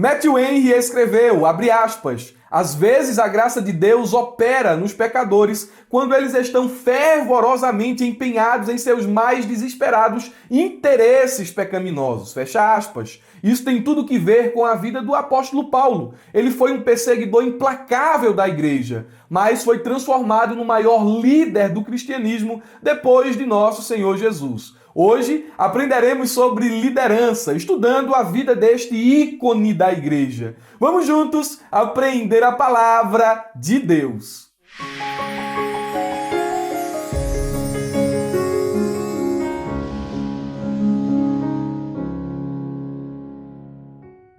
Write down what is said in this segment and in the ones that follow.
Matthew Henry escreveu, abre aspas, às vezes a graça de Deus opera nos pecadores quando eles estão fervorosamente empenhados em seus mais desesperados interesses pecaminosos. Fecha aspas. Isso tem tudo que ver com a vida do apóstolo Paulo. Ele foi um perseguidor implacável da igreja, mas foi transformado no maior líder do cristianismo depois de nosso Senhor Jesus. Hoje aprenderemos sobre liderança, estudando a vida deste ícone da igreja. Vamos juntos aprender a palavra de Deus.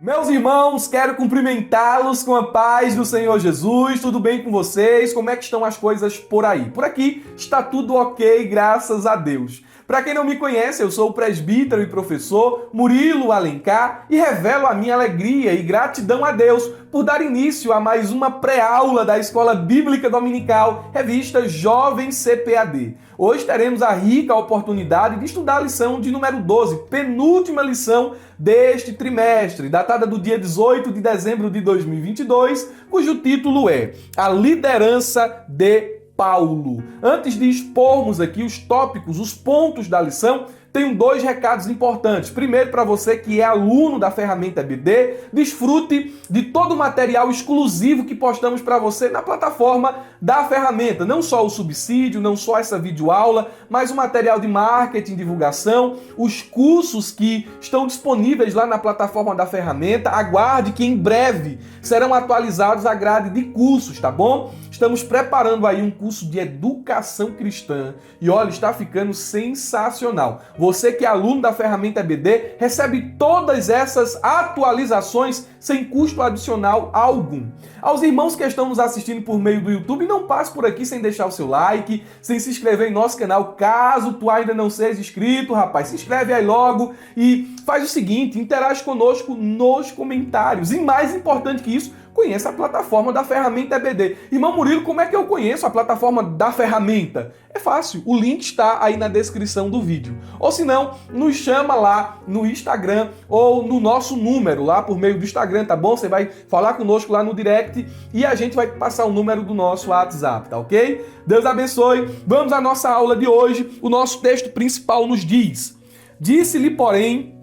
Meus irmãos, quero cumprimentá-los com a paz do Senhor Jesus. Tudo bem com vocês? Como é que estão as coisas por aí? Por aqui está tudo ok, graças a Deus. Para quem não me conhece, eu sou o presbítero e professor Murilo Alencar e revelo a minha alegria e gratidão a Deus por dar início a mais uma pré-aula da Escola Bíblica Dominical, revista Jovem CPAD. Hoje teremos a rica oportunidade de estudar a lição de número 12, penúltima lição deste trimestre, datada do dia 18 de dezembro de 2022, cujo título é A Liderança de Paulo. Antes de expormos aqui os tópicos, os pontos da lição, tenho dois recados importantes. Primeiro, para você que é aluno da ferramenta EBD, desfrute de todo o material exclusivo que postamos para você na plataforma da ferramenta. Não só o subsídio, não só essa videoaula, mas o material de marketing, divulgação, os cursos que estão disponíveis lá na plataforma da ferramenta. Aguarde que em breve serão atualizados a grade de cursos, tá bom? Estamos preparando aí um curso de educação cristã e olha, está ficando sensacional. Você que é aluno da ferramenta EBD recebe todas essas atualizações sem custo adicional algum. Aos irmãos que estão nos assistindo por meio do YouTube, não passe por aqui sem deixar o seu like, sem se inscrever em nosso canal. Caso tu ainda não seja inscrito, rapaz, se inscreve aí logo e faz o seguinte, interage conosco nos comentários. E mais importante que isso, conheça a plataforma da ferramenta EBD. Irmão Murilo, como é que eu conheço a plataforma da ferramenta? É fácil, o link está aí na descrição do vídeo. Ou se não, nos chama lá no Instagram ou no nosso número lá por meio do Instagram, tá bom? Você vai falar conosco lá no direct e a gente vai passar o número do nosso WhatsApp, tá ok? Deus abençoe. Vamos à nossa aula de hoje. O nosso texto principal nos diz: Disse-lhe, porém,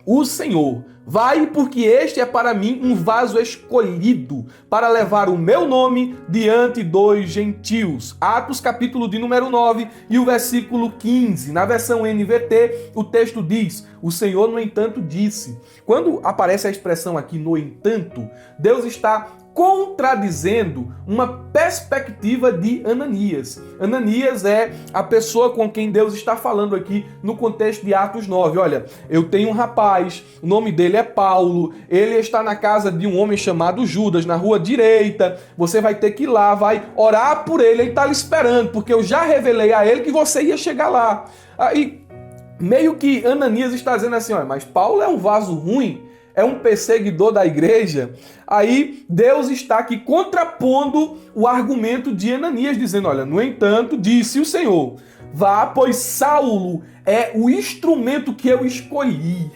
o Senhor: vai, porque este é para mim um vaso escolhido para levar o meu nome diante dos gentios. Atos capítulo de número 9 e o versículo 15. Na versão NVT, o texto diz: o Senhor, no entanto, disse. Quando aparece a expressão aqui, no entanto, Deus está contradizendo uma perspectiva de Ananias. Ananias é a pessoa com quem Deus está falando aqui no contexto de Atos 9. Olha, eu tenho um rapaz, o nome dele é Paulo, ele está na casa de um homem chamado Judas, na rua direita, você vai ter que ir lá, vai orar por ele está lhe esperando, porque eu já revelei a ele que você ia chegar lá. Aí, meio que Ananias está dizendo assim, olha, mas Paulo é um vaso ruim, é um perseguidor da igreja. Aí Deus está aqui contrapondo o argumento de Ananias, dizendo, olha, no entanto, disse o Senhor, vá, pois Saulo é o instrumento que eu escolhi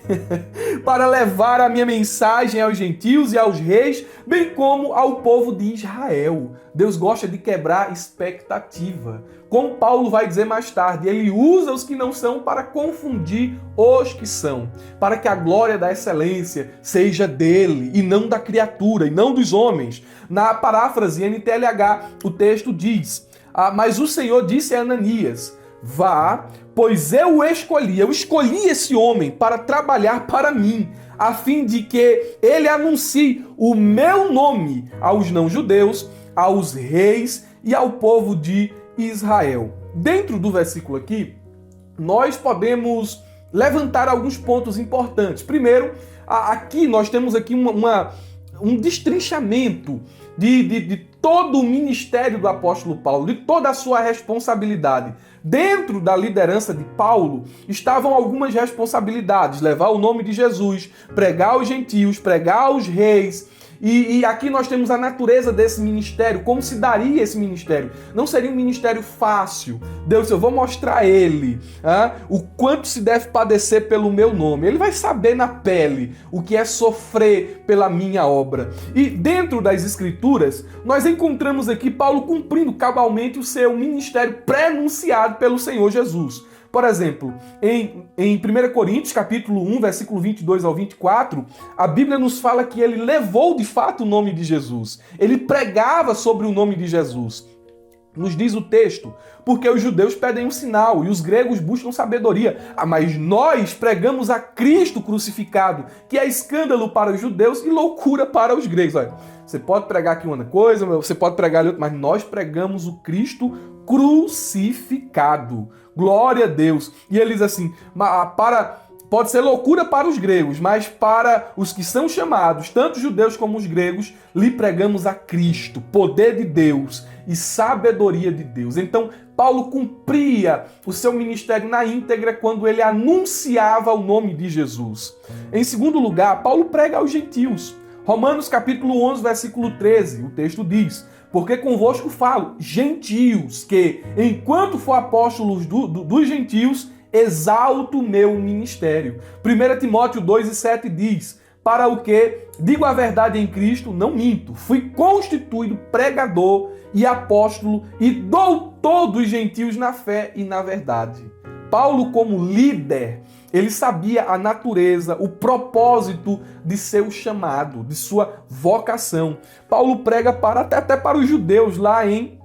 para levar a minha mensagem aos gentios e aos reis, bem como ao povo de Israel. Deus gosta de quebrar expectativa. Como Paulo vai dizer mais tarde, ele usa os que não são para confundir os que são, para que a glória da excelência seja dele e não da criatura, e não dos homens. Na paráfrase NTLH, o texto diz, mas o Senhor disse a Ananias, vá, pois eu escolhi esse homem para trabalhar para mim, a fim de que ele anuncie o meu nome aos não-judeus, aos reis e ao povo de Israel. Dentro do versículo aqui, nós podemos levantar alguns pontos importantes. Primeiro, aqui nós temos aqui um destrinchamento de todo o ministério do apóstolo Paulo, de toda a sua responsabilidade. Dentro da liderança de Paulo estavam algumas responsabilidades: levar o nome de Jesus, pregar aos gentios, pregar aos reis E aqui nós temos a natureza desse ministério, como se daria esse ministério. Não seria um ministério fácil. Deus, eu vou mostrar a ele o quanto se deve padecer pelo meu nome. Ele vai saber na pele o que é sofrer pela minha obra. E dentro das Escrituras, nós encontramos aqui Paulo cumprindo cabalmente o seu ministério pré-anunciado pelo Senhor Jesus. Por exemplo, em 1 Coríntios, capítulo 1, versículo 22 ao 24, a Bíblia nos fala que ele levou de fato o nome de Jesus. Ele pregava sobre o nome de Jesus. Nos diz o texto, porque os judeus pedem um sinal e os gregos buscam sabedoria, mas nós pregamos a Cristo crucificado, que é escândalo para os judeus e loucura para os gregos. Olha, você pode pregar aqui uma coisa, você pode pregar ali outra, mas nós pregamos o Cristo crucificado. Glória a Deus. E ele diz assim, pode ser loucura para os gregos, mas para os que são chamados, tanto os judeus como os gregos, lhe pregamos a Cristo, poder de Deus e sabedoria de Deus. Então, Paulo cumpria o seu ministério na íntegra quando ele anunciava o nome de Jesus. Em segundo lugar, Paulo prega aos gentios. Romanos capítulo 11, versículo 13, o texto diz: porque convosco falo, gentios, que, enquanto for apóstolos dos gentios, exalto o meu ministério. 1 Timóteo 2,7 diz: para o que digo a verdade em Cristo, não minto. Fui constituído pregador e apóstolo e doutor dos gentios na fé e na verdade. Paulo, como líder, ele sabia a natureza, o propósito de seu chamado, de sua vocação. Paulo prega até para os judeus, lá em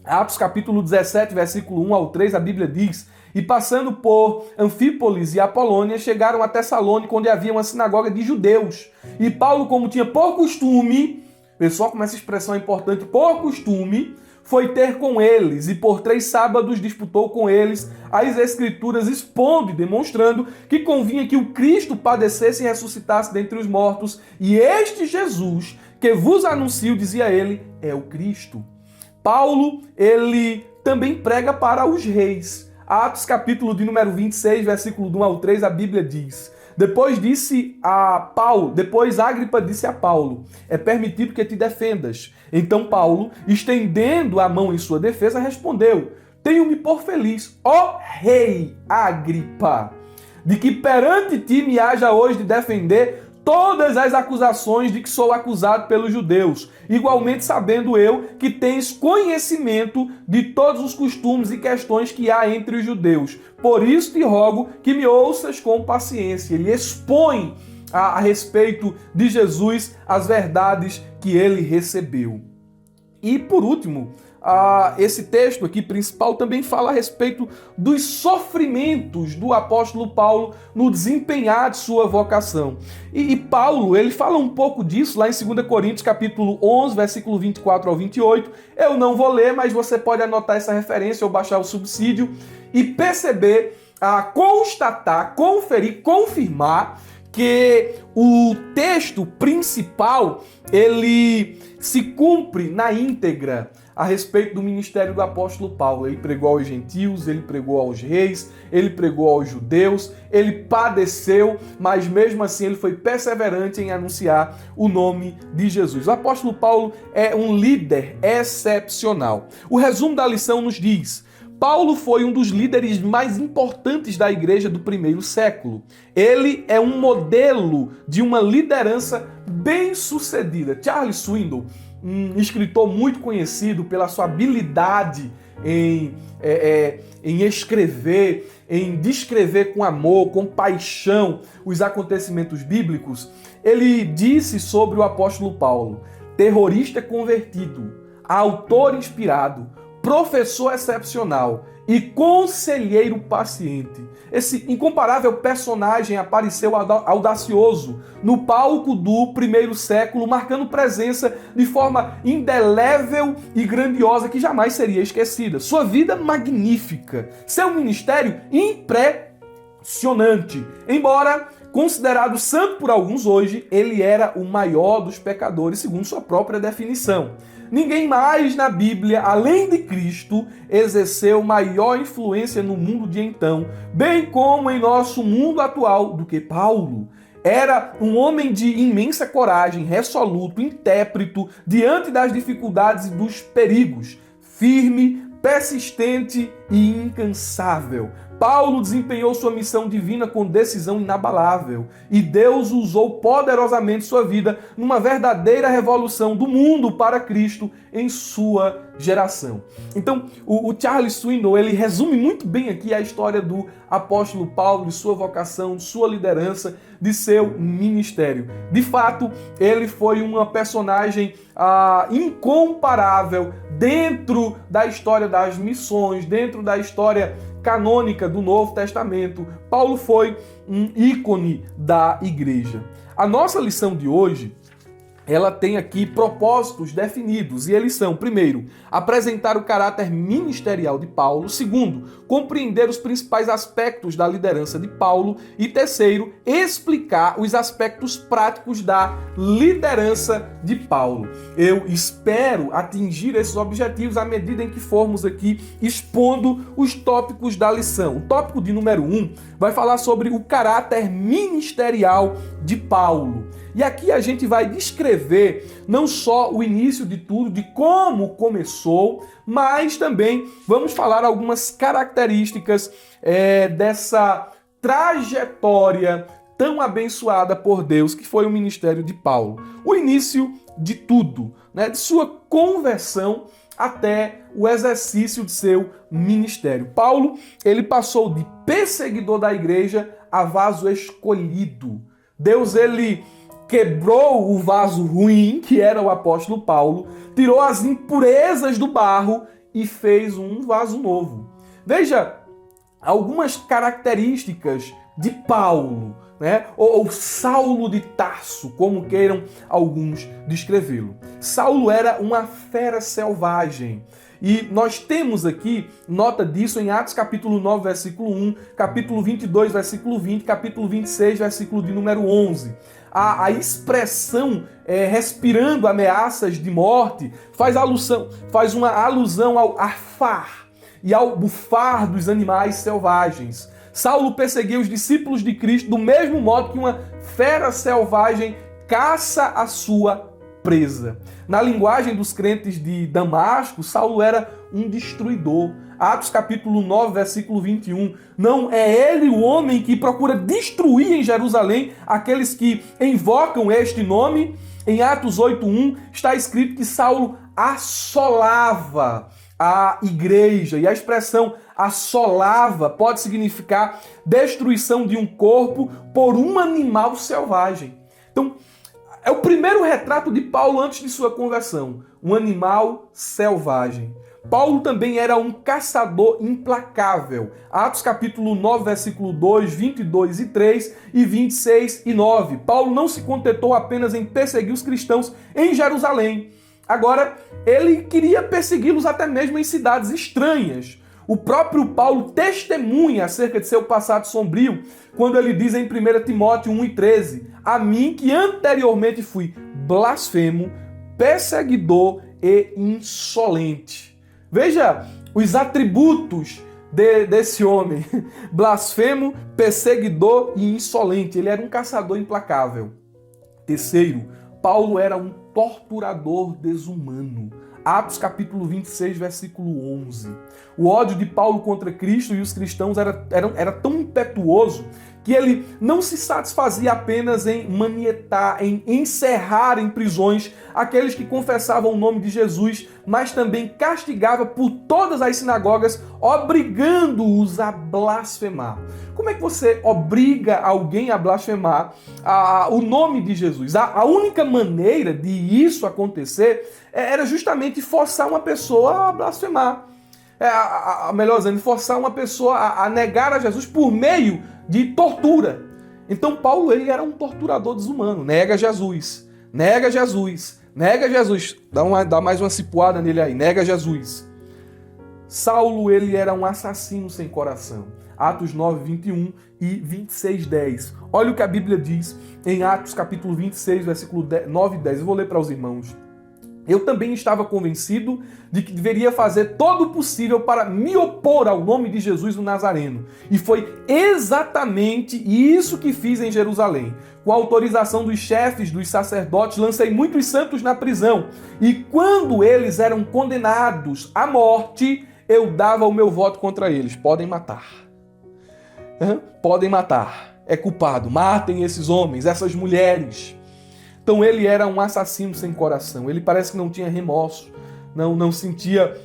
Atos capítulo 17, versículo 1 ao 3, a Bíblia diz: e passando por Anfípolis e Apolônia, chegaram a Tessalônica, onde havia uma sinagoga de judeus. E Paulo, como tinha por costume, pessoal, como essa expressão é importante, por costume, foi ter com eles, e por 3 sábados disputou com eles as Escrituras, expondo e demonstrando que convinha que o Cristo padecesse e ressuscitasse dentre os mortos, e este Jesus, que vos anuncio, dizia ele, é o Cristo. Paulo, ele também prega para os reis. Atos capítulo de número 26, versículo 1 ao 3, a Bíblia diz: depois Ágripa disse a Paulo: é permitido que te defendas. Então Paulo, estendendo a mão em sua defesa, respondeu: tenho-me por feliz, ó rei Agripa, de que perante ti me haja hoje de defender todas as acusações de que sou acusado pelos judeus, igualmente sabendo eu que tens conhecimento de todos os costumes e questões que há entre os judeus. Por isso te rogo que me ouças com paciência. Ele expõe a respeito de Jesus as verdades que ele recebeu. E por último, esse texto aqui principal também fala a respeito dos sofrimentos do apóstolo Paulo no desempenhar de sua vocação. E Paulo, ele fala um pouco disso lá em 2 Coríntios capítulo 11, versículo 24 ao 28. Eu não vou ler, mas você pode anotar essa referência ou baixar o subsídio e perceber, constatar, conferir, confirmar que o texto principal, ele se cumpre na íntegra a respeito do ministério do apóstolo Paulo. Ele pregou aos gentios, ele pregou aos reis, ele pregou aos judeus, ele padeceu, mas mesmo assim ele foi perseverante em anunciar o nome de Jesus. O apóstolo Paulo é um líder excepcional. O resumo da lição nos diz: Paulo foi um dos líderes mais importantes da igreja do primeiro século. Ele é um modelo de uma liderança bem-sucedida. Charles Swindoll, um escritor muito conhecido pela sua habilidade em escrever, em descrever com amor, com paixão os acontecimentos bíblicos, ele disse sobre o apóstolo Paulo: terrorista convertido, autor inspirado, professor excepcional e conselheiro paciente. Esse incomparável personagem apareceu audacioso no palco do primeiro século, marcando presença de forma indelével e grandiosa que jamais seria esquecida. Sua vida magnífica, seu ministério impressionante. Embora considerado santo por alguns hoje, ele era o maior dos pecadores, segundo sua própria definição. Ninguém mais na Bíblia, além de Cristo, exerceu maior influência no mundo de então, bem como em nosso mundo atual, do que Paulo. era um homem de imensa coragem, resoluto, intérprete, diante das dificuldades e dos perigos, firme, persistente e incansável. Paulo desempenhou sua missão divina com decisão inabalável e Deus usou poderosamente sua vida numa verdadeira revolução do mundo para Cristo em sua geração. Então, o Charles Swindoll, ele resume muito bem aqui a história do apóstolo Paulo, de sua vocação, de sua liderança, de seu ministério. De fato, ele foi uma personagem incomparável dentro da história das missões, dentro da história canônica do Novo Testamento. Paulo foi um ícone da igreja. A nossa lição de hoje, ela tem aqui propósitos definidos, e eles são, primeiro, apresentar o caráter ministerial de Paulo, segundo, compreender os principais aspectos da liderança de Paulo, e terceiro, explicar os aspectos práticos da liderança de Paulo. Eu espero atingir esses objetivos à medida em que formos aqui expondo os tópicos da lição. O tópico de número 1 vai falar sobre o caráter ministerial de Paulo. E aqui a gente vai descrever não só o início de tudo, de como começou, mas também vamos falar algumas características dessa trajetória tão abençoada por Deus, que foi o ministério de Paulo. O início de tudo, né, de sua conversão até o exercício de seu ministério. Paulo, ele passou de perseguidor da igreja a vaso escolhido. Deus, ele quebrou o vaso ruim, que era o apóstolo Paulo, tirou as impurezas do barro e fez um vaso novo. Veja algumas características de Paulo, né? Ou Saulo de Tarso, como queiram alguns descrevê-lo. Saulo era uma fera selvagem. E nós temos aqui nota disso em Atos capítulo 9, versículo 1, capítulo 22, versículo 20, capítulo 26, versículo de número 11. A expressão respirando ameaças de morte faz uma alusão ao arfar e ao bufar dos animais selvagens. Saulo perseguia os discípulos de Cristo do mesmo modo que uma fera selvagem caça a sua presa. Na linguagem dos crentes de Damasco, Saulo era um destruidor. Atos capítulo 9, versículo 21. Não é ele o homem que procura destruir em Jerusalém aqueles que invocam este nome? Em Atos 8:1 está escrito que Saulo assolava a igreja. E a expressão assolava pode significar destruição de um corpo por um animal selvagem. Então, é o primeiro retrato de Paulo antes de sua conversão. Um animal selvagem. Paulo também era um caçador implacável. Atos capítulo 9, versículo 2, 22 e 3 e 26 e 9. Paulo não se contentou apenas em perseguir os cristãos em Jerusalém. Agora, ele queria persegui-los até mesmo em cidades estranhas. O próprio Paulo testemunha acerca de seu passado sombrio quando ele diz em 1 Timóteo 1:13: a mim que anteriormente fui blasfemo, perseguidor e insolente. Veja os atributos desse homem: blasfemo, perseguidor e insolente. Ele era um caçador implacável. Terceiro, Paulo era um torturador desumano. Atos capítulo 26, versículo 11. O ódio de Paulo contra Cristo e os cristãos era tão impetuoso que ele não se satisfazia apenas em manietar, em encerrar em prisões aqueles que confessavam o nome de Jesus, mas também castigava por todas as sinagogas, obrigando-os a blasfemar. Como é que você obriga alguém a blasfemar o nome de Jesus? A única maneira de isso acontecer era justamente forçar uma pessoa a blasfemar. Melhor dizendo, forçar uma pessoa a negar a Jesus por meio de tortura. Então Paulo, ele era um torturador desumano. Nega Jesus, nega Jesus, nega Jesus. Dá mais uma cipuada nele aí, nega Jesus. Saulo, ele era um assassino sem coração. Atos 9, 21 e 26, 10. Olha o que a Bíblia diz em Atos capítulo 26, versículo 9 e 10. Eu vou ler para os irmãos. eu também estava convencido de que deveria fazer todo o possível para me opor ao nome de Jesus o Nazareno. E foi exatamente isso que fiz em Jerusalém. Com a autorização dos chefes, dos sacerdotes, lancei muitos santos na prisão. E quando eles eram condenados à morte, eu dava o meu voto contra eles. Podem matar. Podem matar. É culpado. Matem esses homens, essas mulheres. Então ele era um assassino sem coração. Ele parece que não tinha remorso, não sentia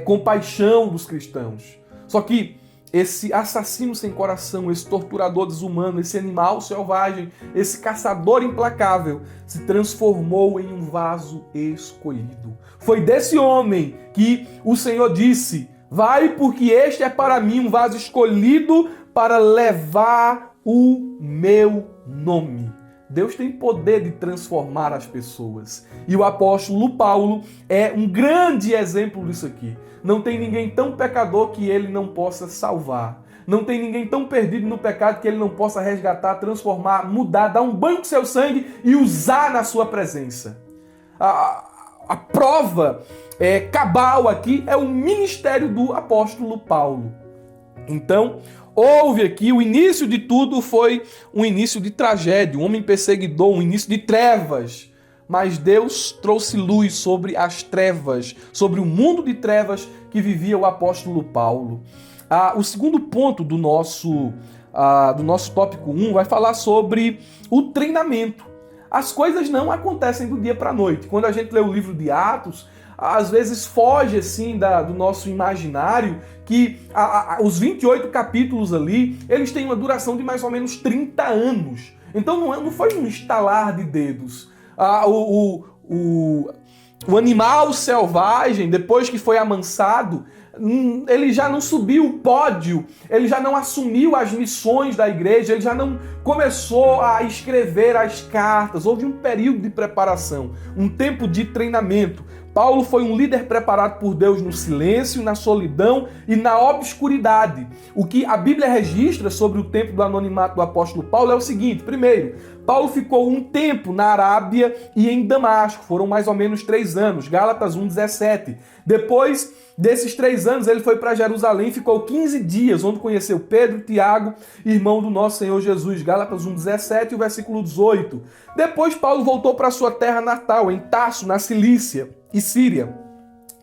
compaixão dos cristãos. Só que esse assassino sem coração, esse torturador desumano, esse animal selvagem, esse caçador implacável, se transformou em um vaso escolhido. Foi desse homem que o Senhor disse: vai, porque este é para mim um vaso escolhido para levar o meu nome. Deus tem poder de transformar as pessoas. E o apóstolo Paulo é um grande exemplo disso aqui. Não tem ninguém tão pecador que ele não possa salvar. Não tem ninguém tão perdido no pecado que ele não possa resgatar, transformar, mudar, dar um banho com seu sangue e usar na sua presença. A prova cabal aqui é o ministério do apóstolo Paulo. Então, houve aqui, o início de tudo foi um início de tragédia, um homem perseguidor, um início de trevas. Mas Deus trouxe luz sobre as trevas, sobre o mundo de trevas que vivia o apóstolo Paulo. O segundo ponto do nosso tópico 1 vai falar sobre o treinamento. As coisas não acontecem do dia para a noite. Quando a gente lê o livro de Atos, às vezes foge assim do nosso imaginário que os 28 capítulos ali, eles têm uma duração de mais ou menos 30 anos. Então não foi um estalar de dedos. O animal selvagem, depois que foi amansado, ele já não subiu o pódio, ele já não assumiu as missões da igreja, ele já não começou a escrever as cartas. Houve um período de preparação, um tempo de treinamento. Paulo foi um líder preparado por Deus no silêncio, na solidão e na obscuridade. O que a Bíblia registra sobre o tempo do anonimato do apóstolo Paulo é o seguinte: primeiro, Paulo ficou um tempo na Arábia e em Damasco, foram mais ou menos 3 anos, Gálatas 1:17. Depois desses 3 anos, ele foi para Jerusalém, ficou 15 dias, onde conheceu Pedro, Tiago, irmão do nosso Senhor Jesus, Gálatas 1:17 e o versículo 18. Depois Paulo voltou para sua terra natal, em Tarso, na Cilícia e Síria.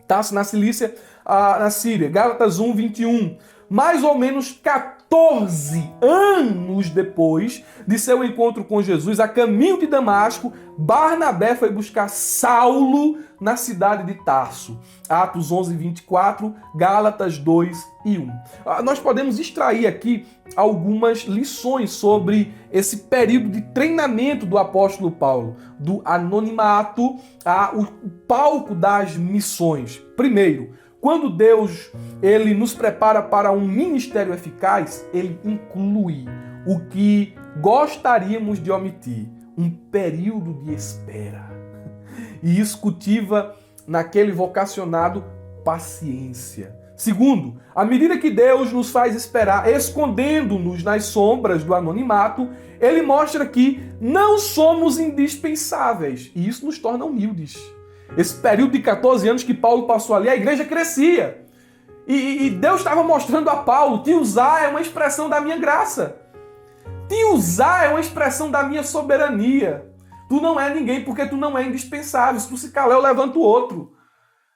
Tarso, na Cilícia, na Síria, Gálatas 1:21. Mais ou menos 14 anos depois de seu encontro com Jesus, a caminho de Damasco, Barnabé foi buscar Saulo na cidade de Tarso. Atos 11:24, Gálatas 2:1. Nós podemos extrair aqui algumas lições sobre esse período de treinamento do apóstolo Paulo, do anonimato ao palco das missões. Primeiro, quando Deus ele nos prepara para um ministério eficaz, ele inclui o que gostaríamos de omitir, um período de espera. E isso cultiva naquele vocacionado paciência. Segundo, à medida que Deus nos faz esperar, escondendo-nos nas sombras do anonimato, ele mostra que não somos indispensáveis. E isso nos torna humildes. Esse período de 14 anos que Paulo passou ali, a igreja crescia. E Deus estava mostrando a Paulo: te usar é uma expressão da minha graça. Te usar é uma expressão da minha soberania. Tu não é ninguém porque tu não é indispensável. Se tu se calar, eu levanto outro.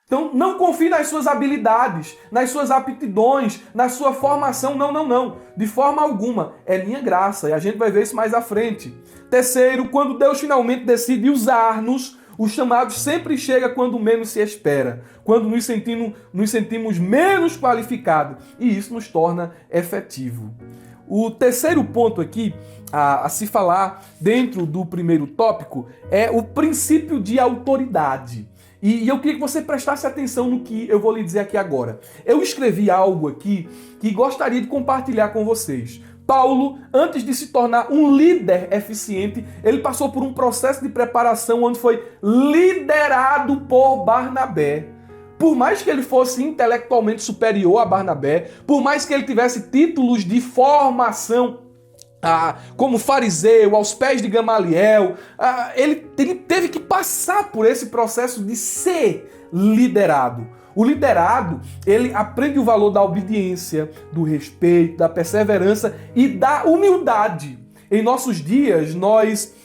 Então não confie nas suas habilidades, nas suas aptidões, na sua formação. Não. De forma alguma. É minha graça. E a gente vai ver isso mais à frente. Terceiro, quando Deus finalmente decide usar-nos, o chamado sempre chega quando menos se espera, quando nos sentimos menos qualificados, e isso nos torna efetivo. O terceiro ponto aqui a se falar dentro do primeiro tópico é o princípio de autoridade. E eu queria que você prestasse atenção no que eu vou lhe dizer aqui agora. Eu escrevi algo aqui que gostaria de compartilhar com vocês. Paulo, antes de se tornar um líder eficiente, ele passou por um processo de preparação onde foi liderado por Barnabé. Por mais que ele fosse intelectualmente superior a Barnabé, por mais que ele tivesse títulos de formação como fariseu, aos pés de Gamaliel, ele teve que passar por esse processo de ser liderado. O liderado, ele aprende o valor da obediência, do respeito, da perseverança e da humildade. Em nossos dias, nós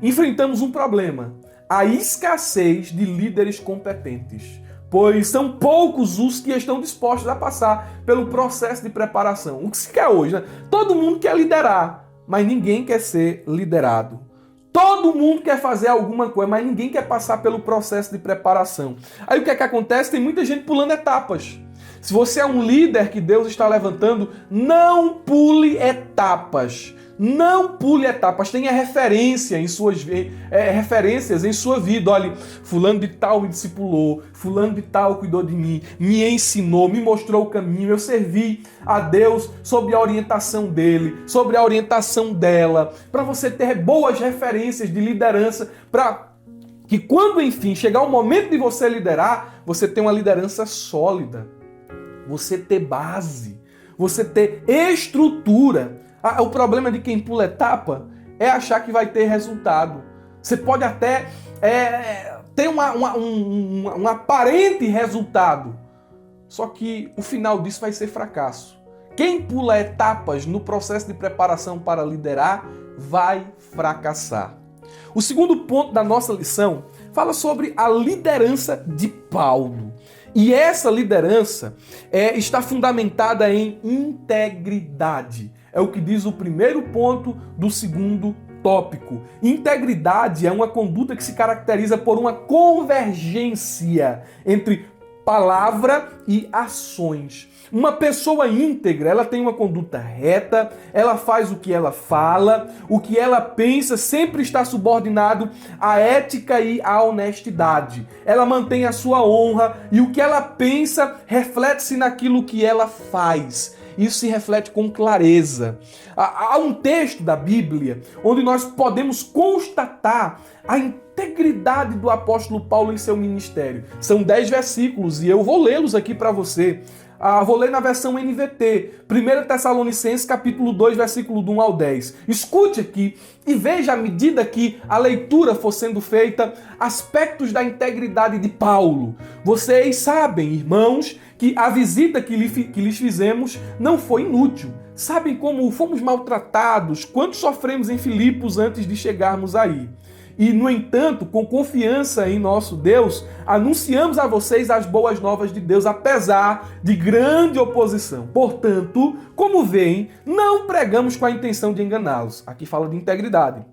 enfrentamos um problema: a escassez de líderes competentes, pois são poucos os que estão dispostos a passar pelo processo de preparação. O que se quer hoje, né? Todo mundo quer liderar, mas ninguém quer ser liderado. Todo mundo quer fazer alguma coisa, mas ninguém quer passar pelo processo de preparação. Aí o que é que acontece? Tem muita gente pulando etapas. Se você é um líder que Deus está levantando, não pule etapas. Não pule etapas, tenha referências em sua vida. Olha, fulano de tal me discipulou, fulano de tal cuidou de mim, me ensinou, me mostrou o caminho, eu servi a Deus sob a orientação dele, sobre a orientação dela, para você ter boas referências de liderança, para que quando, enfim, chegar o momento de você liderar, você ter uma liderança sólida, você ter base, você ter estrutura. O problema de quem pula etapa é achar que vai ter resultado. Você pode até ter um aparente resultado, só que o final disso vai ser fracasso. Quem pula etapas no processo de preparação para liderar vai fracassar. O segundo ponto da nossa lição fala sobre a liderança de Paulo. E essa liderança está fundamentada em integridade. É o que diz o primeiro ponto do segundo tópico. Integridade é uma conduta que se caracteriza por uma convergência entre palavra e ações. Uma pessoa íntegra, ela tem uma conduta reta, ela faz o que ela fala, o que ela pensa sempre está subordinado à ética e à honestidade. Ela mantém a sua honra e o que ela pensa reflete-se naquilo que ela faz. Isso se reflete com clareza. Há um texto da Bíblia onde nós podemos constatar a integridade do apóstolo Paulo em seu ministério. São 10 versículos e eu vou lê-los aqui para você. Vou ler na versão NVT, 1 Tessalonicenses capítulo 2, versículo do 1 ao 10. Escute aqui e veja, à medida que a leitura for sendo feita, aspectos da integridade de Paulo. Vocês sabem, irmãos, que a visita que lhes fizemos não foi inútil. Sabem como fomos maltratados, quanto sofremos em Filipos antes de chegarmos aí. E, no entanto, com confiança em nosso Deus, anunciamos a vocês as boas novas de Deus, apesar de grande oposição. Portanto, como veem, não pregamos com a intenção de enganá-los. Aqui fala de integridade.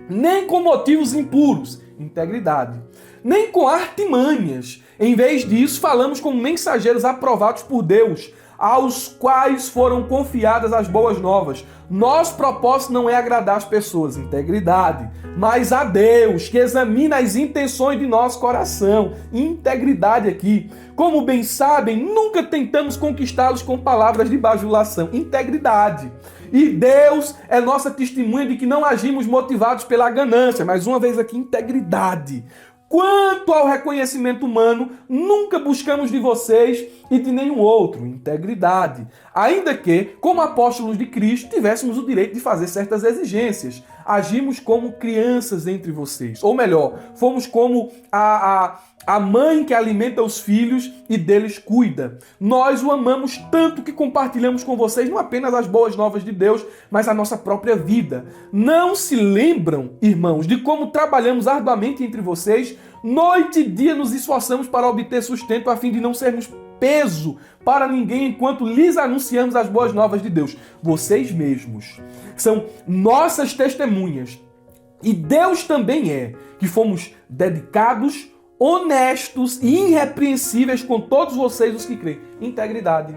Nem com motivos impuros, integridade. Nem com artimanhas. Em vez disso, falamos como mensageiros aprovados por Deus, aos quais foram confiadas as boas novas. Nosso propósito não é agradar as pessoas, integridade, mas a Deus, que examina as intenções de nosso coração. Integridade aqui. Como bem sabem, nunca tentamos conquistá-los com palavras de bajulação. Integridade. E Deus é nossa testemunha de que não agimos motivados pela ganância, mais uma vez aqui, integridade. Quanto ao reconhecimento humano, nunca buscamos de vocês e de nenhum outro, integridade. Ainda que, como apóstolos de Cristo, tivéssemos o direito de fazer certas exigências. Agimos como crianças entre vocês. Ou melhor, fomos como a mãe que alimenta os filhos e deles cuida. Nós o amamos tanto que compartilhamos com vocês não apenas as boas novas de Deus, mas a nossa própria vida. Não se lembram, irmãos, de como trabalhamos arduamente entre vocês? Noite e dia nos esforçamos para obter sustento a fim de não sermos peso para ninguém enquanto lhes anunciamos as boas novas de Deus. Vocês mesmos são nossas testemunhas. E Deus também é, que fomos dedicados, honestos e irrepreensíveis com todos vocês os que creem. Integridade.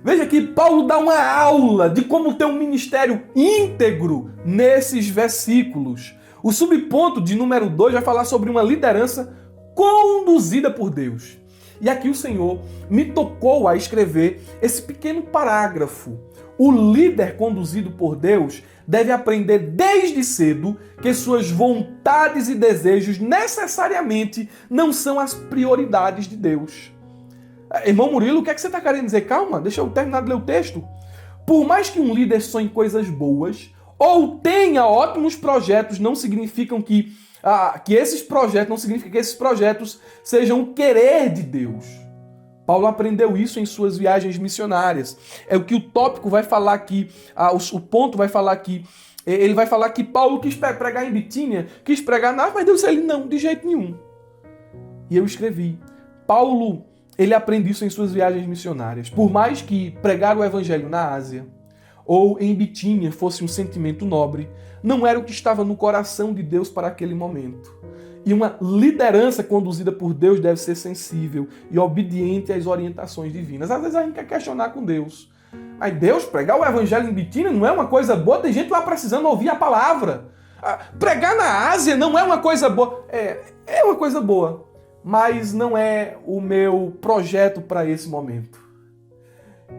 Veja que Paulo dá uma aula de como ter um ministério íntegro nesses versículos. O subponto de número 2 vai falar sobre uma liderança conduzida por Deus. E aqui o Senhor me tocou a escrever esse pequeno parágrafo. O líder conduzido por Deus deve aprender desde cedo que suas vontades e desejos necessariamente não são as prioridades de Deus. Irmão Murilo, o que é que você está querendo dizer? Calma, deixa eu terminar de ler o texto. Por mais que um líder sonhe coisas boas, ou tenha ótimos projetos, não significam que esses projetos sejam o querer de Deus. Paulo aprendeu isso em suas viagens missionárias. É o que o tópico vai falar aqui, o ponto vai falar aqui. Ele vai falar que Paulo quis pregar em Bitínia, quis pregar na Ásia, mas Deus disse a ele, não, de jeito nenhum. E eu escrevi, Paulo, ele aprende isso em suas viagens missionárias. Por mais que pregar o evangelho na Ásia ou em Bitínia fosse um sentimento nobre, não era o que estava no coração de Deus para aquele momento. E uma liderança conduzida por Deus deve ser sensível e obediente às orientações divinas. Às vezes a gente quer questionar com Deus. Mas Deus, pregar o evangelho em Bitínia não é uma coisa boa? Tem gente lá precisando ouvir a palavra. Pregar na Ásia não é uma coisa boa? É uma coisa boa, mas não é o meu projeto para esse momento.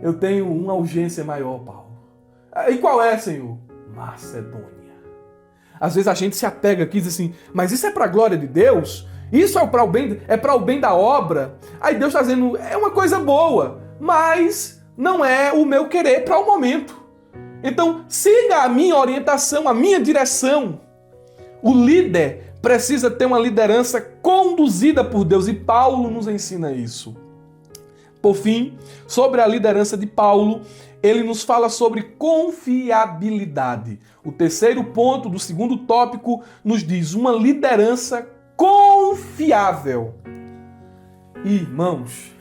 Eu tenho uma urgência maior, Paulo. E qual é, Senhor? Macedônia. Às vezes a gente se apega aqui e diz assim, mas isso é para a glória de Deus? Isso é para o bem da obra? Aí Deus está dizendo, é uma coisa boa, mas não é o meu querer para o momento. Então, siga a minha orientação, a minha direção. O líder precisa ter uma liderança conduzida por Deus e Paulo nos ensina isso. Por fim, sobre a liderança de Paulo, ele nos fala sobre confiabilidade. O terceiro ponto do segundo tópico nos diz uma liderança confiável. Irmãos,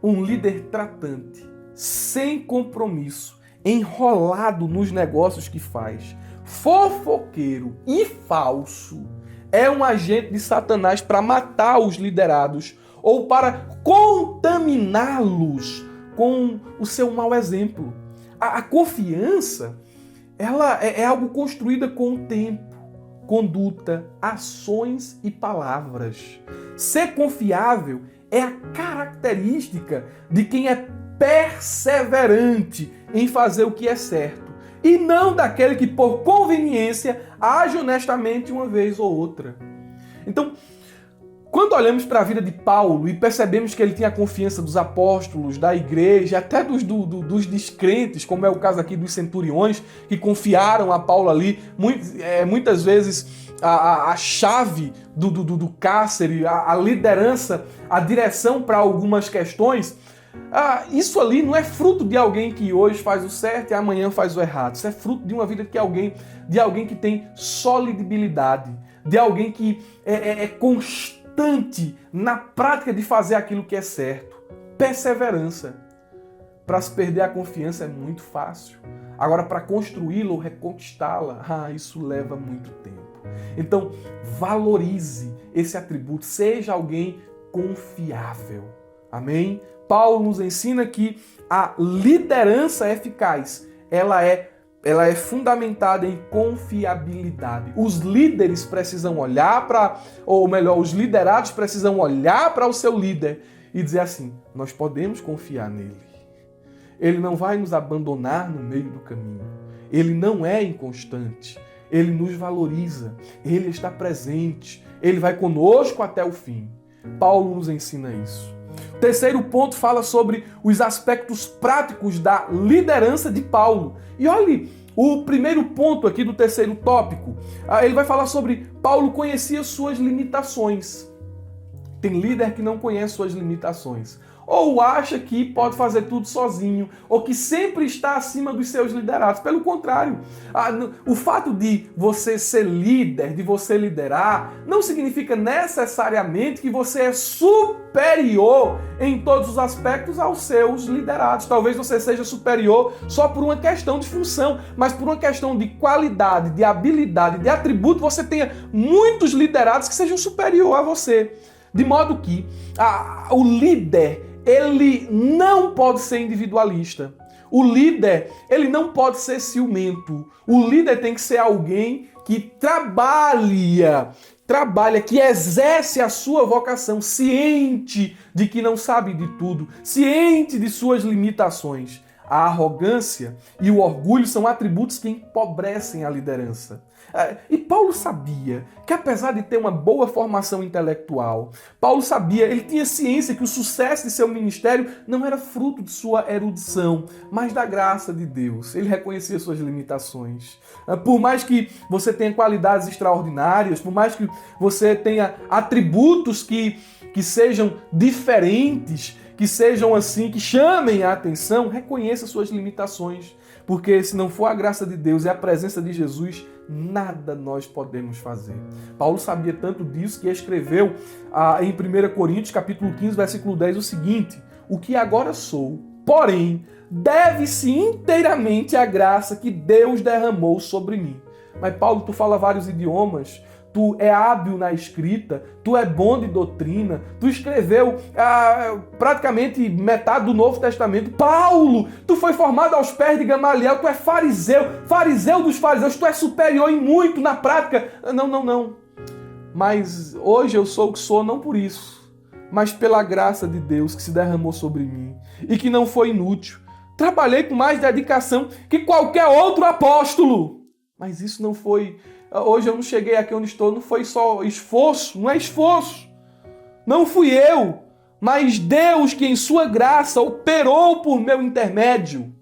um líder tratante, sem compromisso, enrolado nos negócios que faz, fofoqueiro e falso, é um agente de Satanás para matar os liderados ou para contaminá-los com o seu mau exemplo. A confiança, ela é algo construída com o tempo, conduta, ações e palavras. Ser confiável é a característica de quem é perseverante em fazer o que é certo e não daquele que por conveniência age honestamente uma vez ou outra. Então, quando olhamos para a vida de Paulo e percebemos que ele tinha a confiança dos apóstolos, da igreja, até dos descrentes, como é o caso aqui dos centuriões, que confiaram a Paulo ali, muitas vezes a chave do cárcere, a liderança, a direção para algumas questões, isso ali não é fruto de alguém que hoje faz o certo e amanhã faz o errado. Isso é fruto de uma vida de alguém que tem solidibilidade, de alguém que é constante na prática de fazer aquilo que é certo. Perseverança. Para se perder a confiança é muito fácil. Agora, para construí-la ou reconquistá-la, isso leva muito tempo. Então, valorize esse atributo. Seja alguém confiável. Amém? Paulo nos ensina que a liderança eficaz, ela é fundamentada em confiabilidade. Os líderes precisam olhar os liderados precisam olhar para o seu líder e dizer assim, nós podemos confiar nele. Ele não vai nos abandonar no meio do caminho. Ele não é inconstante. Ele nos valoriza. Ele está presente. Ele vai conosco até o fim. Paulo nos ensina isso. O terceiro ponto fala sobre os aspectos práticos da liderança de Paulo. E olhe, o primeiro ponto aqui do terceiro tópico, ele vai falar sobre Paulo conhecia suas limitações. Tem líder que não conhece suas limitações. Ou acha que pode fazer tudo sozinho, ou que sempre está acima dos seus liderados. Pelo contrário, o fato de você ser líder, de você liderar, não significa necessariamente que você é superior em todos os aspectos aos seus liderados. Talvez você seja superior só por uma questão de função, mas por uma questão de qualidade, de habilidade, de atributo, você tenha muitos liderados que sejam superior a você. De modo que o líder, ele não pode ser individualista. O líder, ele não pode ser ciumento. O líder tem que ser alguém que trabalha, que exerce a sua vocação, ciente de que não sabe de tudo, ciente de suas limitações. A arrogância e o orgulho são atributos que empobrecem a liderança. E Paulo sabia que, apesar de ter uma boa formação intelectual, Paulo sabia, ele tinha ciência que o sucesso de seu ministério não era fruto de sua erudição, mas da graça de Deus. Ele reconhecia suas limitações. Por mais que você tenha qualidades extraordinárias, por mais que você tenha atributos que sejam diferentes, que sejam assim, que chamem a atenção, reconheça suas limitações. Porque se não for a graça de Deus e a presença de Jesus, nada nós podemos fazer. Paulo sabia tanto disso que escreveu em 1 Coríntios, capítulo 15, versículo 10, o seguinte: o que agora sou, porém, deve-se inteiramente à graça que Deus derramou sobre mim. Mas Paulo, tu fala vários idiomas, tu é hábil na escrita, tu é bom de doutrina, tu escreveu praticamente metade do Novo Testamento. Paulo, tu foi formado aos pés de Gamaliel, tu é fariseu dos fariseus, tu é superior em muito na prática. Não. Mas hoje eu sou o que sou não por isso, mas pela graça de Deus que se derramou sobre mim e que não foi inútil. Trabalhei com mais dedicação que qualquer outro apóstolo, mas isso não foi... Hoje eu não cheguei aqui onde estou, não foi só esforço, não é esforço. Não fui eu, mas Deus que em sua graça operou por meu intermédio.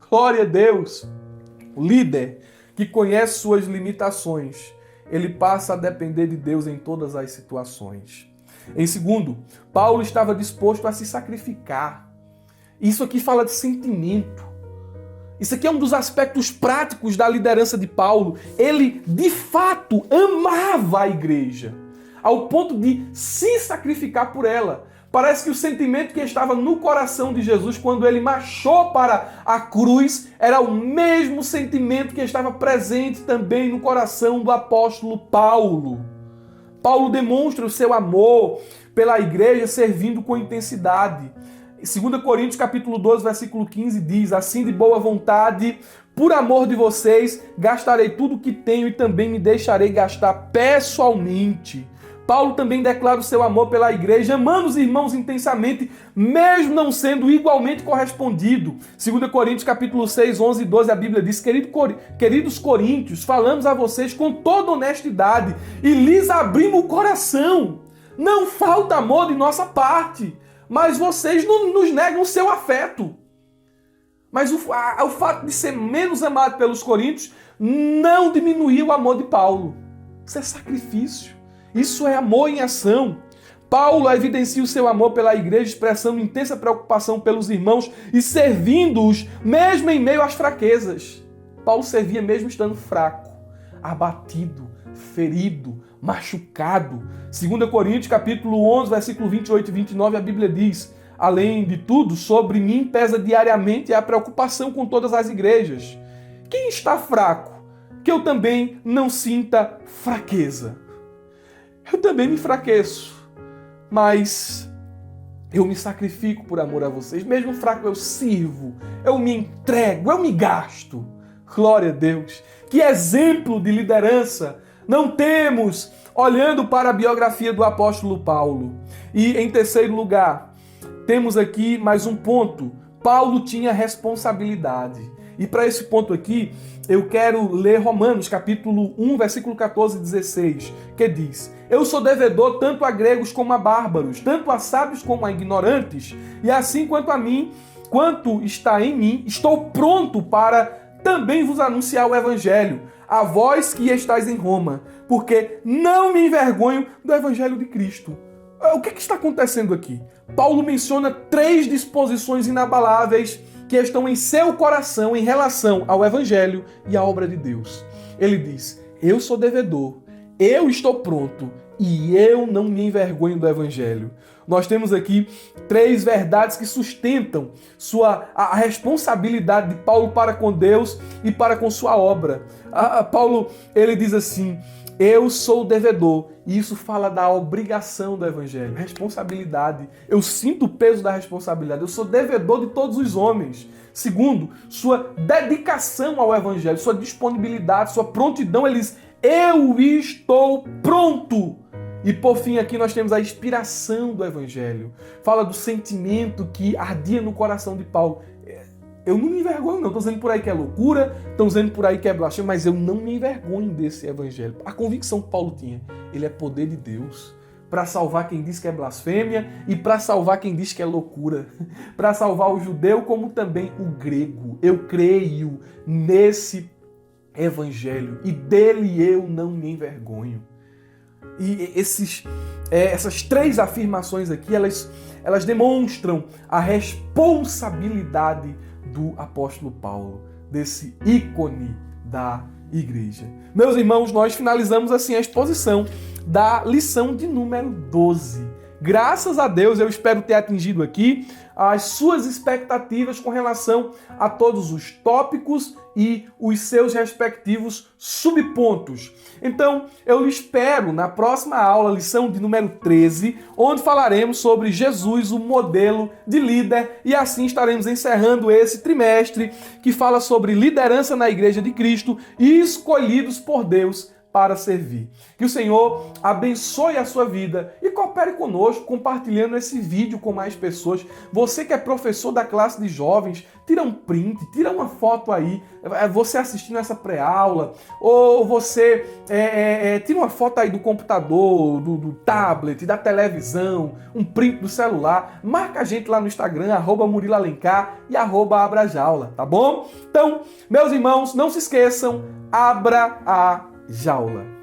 Glória a Deus. O líder que conhece suas limitações, ele passa a depender de Deus em todas as situações. Em segundo, Paulo estava disposto a se sacrificar. Isso aqui fala de sentimento. Isso aqui é um dos aspectos práticos da liderança de Paulo. Ele, de fato, amava a igreja, ao ponto de se sacrificar por ela. Parece que o sentimento que estava no coração de Jesus quando ele marchou para a cruz era o mesmo sentimento que estava presente também no coração do apóstolo Paulo. Paulo demonstra o seu amor pela igreja servindo com intensidade. 2 Coríntios capítulo 12, versículo 15 diz: assim de boa vontade, por amor de vocês, gastarei tudo o que tenho e também me deixarei gastar pessoalmente. Paulo também declara o seu amor pela igreja, amando os irmãos intensamente, mesmo não sendo igualmente correspondido. 2 Coríntios capítulo 6, 11 e 12, a Bíblia diz: queridos coríntios, falamos a vocês com toda honestidade e lhes abrimos o coração. Não falta amor de nossa parte, mas vocês não nos negam o seu afeto. Mas o fato de ser menos amado pelos coríntios não diminuiu o amor de Paulo. Isso é sacrifício. Isso é amor em ação. Paulo evidencia o seu amor pela igreja, expressando intensa preocupação pelos irmãos e servindo-os mesmo em meio às fraquezas. Paulo servia mesmo estando fraco, abatido, ferido, machucado. 2 Coríntios capítulo 11, versículo 28 e 29, a Bíblia diz: além de tudo, sobre mim pesa diariamente a preocupação com todas as igrejas. Quem está fraco, que eu também não sinta fraqueza. Eu também me enfraqueço, mas eu me sacrifico por amor a vocês. Mesmo fraco eu sirvo, eu me entrego, eu me gasto. Glória a Deus. Que exemplo de liderança não temos olhando para a biografia do apóstolo Paulo. E em terceiro lugar, temos aqui mais um ponto. Paulo tinha responsabilidade. E para esse ponto aqui, eu quero ler Romanos, capítulo 1, versículo 14 e 16, que diz: eu sou devedor tanto a gregos como a bárbaros, tanto a sábios como a ignorantes, e assim quanto a mim, quanto está em mim, estou pronto para também vos anunciar o evangelho, a vós que estáis em Roma, porque não me envergonho do evangelho de Cristo. O que está acontecendo aqui? Paulo menciona 3 disposições inabaláveis que estão em seu coração em relação ao evangelho e à obra de Deus. Ele diz: eu sou devedor, eu estou pronto e eu não me envergonho do evangelho. Nós temos aqui 3 verdades que sustentam a responsabilidade de Paulo para com Deus e para com sua obra. Paulo, ele diz assim: eu sou devedor. E isso fala da obrigação do evangelho, responsabilidade. Eu sinto o peso da responsabilidade. Eu sou devedor de todos os homens. Segundo, sua dedicação ao evangelho, sua disponibilidade, sua prontidão. Ele diz: eu estou pronto. E por fim aqui nós temos a inspiração do evangelho. Fala do sentimento que ardia no coração de Paulo. eu não me envergonho, não. Estão dizendo por aí que é loucura, estão dizendo por aí que é blasfêmia, mas eu não me envergonho desse evangelho. A convicção que Paulo tinha, ele é poder de Deus para salvar quem diz que é blasfêmia e para salvar quem diz que é loucura. Para salvar o judeu como também o grego. Eu creio nesse evangelho e dele eu não me envergonho. E essas três afirmações aqui, elas demonstram a responsabilidade do apóstolo Paulo, desse ícone da igreja. Meus irmãos, nós finalizamos assim a exposição da lição de número 12. Graças a Deus, eu espero ter atingido aqui as suas expectativas com relação a todos os tópicos e os seus respectivos subpontos. Então, eu lhe espero na próxima aula, lição de número 13, onde falaremos sobre Jesus, o modelo de líder, e assim estaremos encerrando esse trimestre que fala sobre liderança na Igreja de Cristo e escolhidos por Deus para servir. Que o Senhor abençoe a sua vida e coopere conosco, compartilhando esse vídeo com mais pessoas. Você que é professor da classe de jovens, tira um print, tira uma foto aí, você assistindo essa pré-aula, ou você tira uma foto aí do computador, do tablet, da televisão, um print do celular, marca a gente lá no Instagram, @MuriloAlencar e @AbraJaula, tá bom? Então, meus irmãos, não se esqueçam, abra a jaula.